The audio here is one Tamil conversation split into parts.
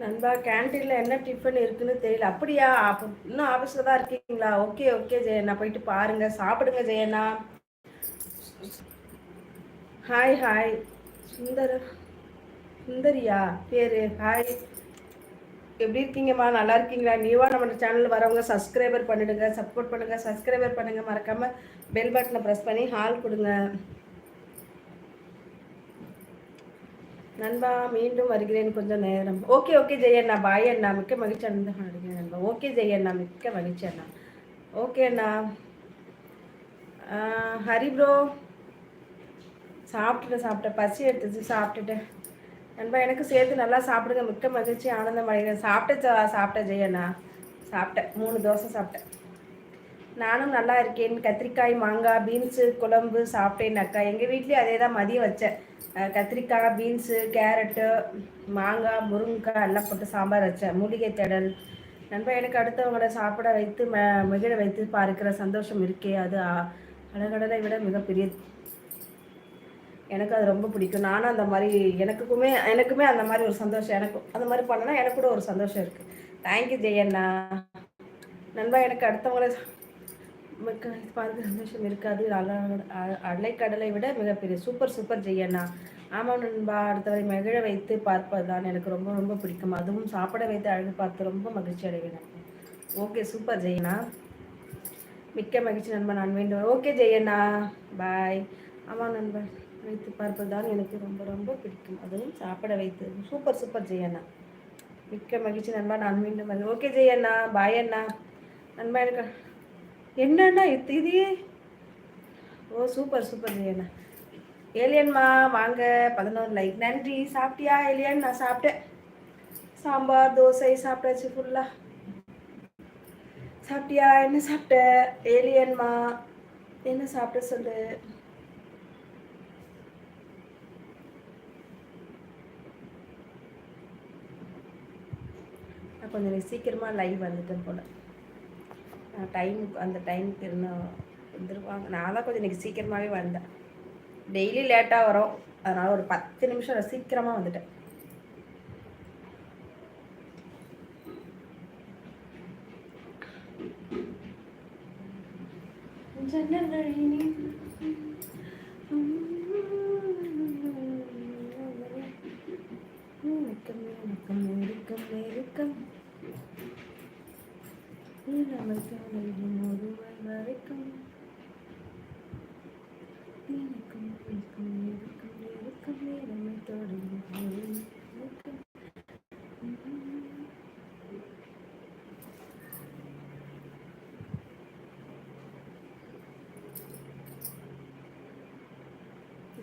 நண்பா கேன்டீனில் என்ன டிஃபன் இருக்குன்னு தெரியல. அப்படியா? அப்போ இன்னும் ஆஃபீஸில் தான் இருக்கீங்களா? ஓகே ஓகே ஜெயண்ணா, போயிட்டு பாருங்கள், சாப்பிடுங்க ஜெயண்ணா. Hi hi. சுந்தரியா பேரு? ஹாய், எப்படி இருக்கீங்கம்மா? நல்லா இருக்கீங்களா? நியூவாக நம்ம சேனலில் வரவங்க சப்ஸ்கிரைபர் பண்ணிடுங்க, சப்போர்ட் பண்ணுங்கள், சப்ஸ்கிரைபர் பண்ணுங்கள், மறக்காமல் பெல் பட்டனை ப்ரெஸ் பண்ணி ஹால் கொடுங்க. நண்பா மீண்டும் வருகிறேன் கொஞ்சம் நேரம். ஓகே ஓகே ஜெயண்ணா, பாய் அண்ணா, மிக்க மகிழ்ச்சி அண்ணா. நண்பா ஓகே ஜெயண்ணா, மிக்க மகிழ்ச்சி அண்ணா. ஓகே அண்ணா. ஹரி ப்ரோ, சாப்பிட்டேன், பசி எடுத்துச்சு, சாப்பிட்டுட்டேன். நண்பா எனக்கு சேர்த்து நல்லா சாப்பிடுங்க, மிக்க மகிழ்ச்சி, ஆனந்தம் அடைகிறேன். சாப்பிட்டேன் ஜெயண்ணா, சாப்பிட்டேன், 3 தோசை சாப்பிட்டேன். நானும் நல்லா இருக்கேன். கத்திரிக்காய் மாங்காய் பீன்ஸு குழம்பு சாப்பிட்டேன் அக்கா. எங்கள் வீட்லேயும் அதே தான் மதியம் வச்சேன். கத்திரிக்காய் பீன்ஸு கேரட்டு மாங்காய் முருங்கைக்காய் எல்லாம் போட்டு சாம்பார் வச்சேன். மூலிகை தேடல். நண்பா எனக்கு அடுத்தவங்களை சாப்பிட வைத்து மகிழ வைத்து பார்க்கிற சந்தோஷம் இருக்கே, அது அழகடலை விட மிகப்பெரியது. எனக்கு அது ரொம்ப பிடிக்கும். நானும் அந்த மாதிரி எனக்குமே அந்த மாதிரி ஒரு சந்தோஷம், எனக்கும் அந்த மாதிரி பண்ணனா எனக்கு கூட ஒரு சந்தோஷம் இருக்குது. தேங்க்யூ ஜெயண்ணா. நண்பா எனக்கு அடுத்தவங்களை பார்க்க சந்தோஷம் இருக்காது, அலைக்கடலை விட மிகப்பெரிய. சூப்பர் ஜெயண்ணா. ஆமாம் நண்பா, அடுத்தவரை மகிழ வைத்து பார்ப்பது தான் எனக்கு ரொம்ப ரொம்ப பிடிக்கும். அதுவும் சாப்பிட வைத்து அழகு பார்த்து ரொம்ப மகிழ்ச்சி அடைவேன். ஓகே சூப்பர் ஜெயண்ணா, மிக்க மகிழ்ச்சி நண்பா, நான் வேண்டும். ஓகே ஜெயண்ணா, பாய். ஆமாம் நண்பா, வைத்து பார்ப்பது தான் எனக்கு ரொம்ப ரொம்ப பிடிக்கும், அதுவும் சாப்பிட வைத்து. சூப்பர் ஜெயண்ணா, மிக்க மகிழ்ச்சி நண்பா, நான் மீண்டும். ஓகே ஜெயண்ணா, பாய் அண்ணா. நண்பா எனக்கு என்னண்ணா இது? ஓ சூப்பர் ஜெயண்ணா. ஏலியன்மா வாங்க, 11 லைக், நன்றி. சாப்பிட்டியா ஏலியன்? நான் சாப்பிட்டேன், சாம்பார் தோசை சாப்பிட்டாச்சு ஃபுல்லாக. சாப்பிட்டியா? என்ன சாப்பிட்ட ஏலியன்மா? என்ன சாப்பிட்ட சொல்லு. நான் கொஞ்சம் சீக்கிரமாக லைவ் வந்துட்டேன் போல். அந்த டைமுக்கு இன்னும் வந்துருவாங்க. நான் தான் கொஞ்சம் இன்றைக்கி சீக்கிரமாகவே வந்தேன். டெய்லி லேட்டாக வரும், அதனால் ஒரு 10 நிமிஷம் சீக்கிரமாக வந்துட்டேன்.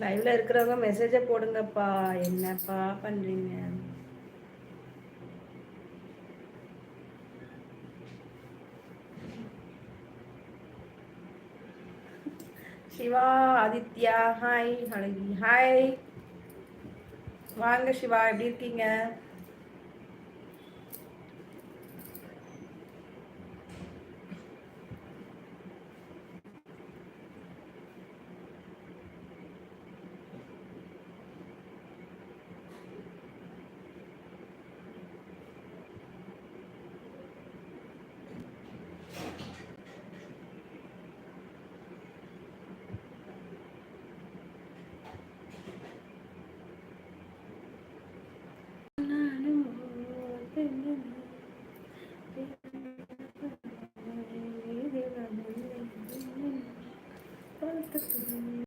லைவ்ல இருக்கிறவங்க மெசேஜை போடுங்கப்பா, என்னப்பா பண்றீங்க? சிவா ஆதித்யா ஹாய், அழகி ஹாய், வாங்க சிவா, எப்படி இருக்கீங்க?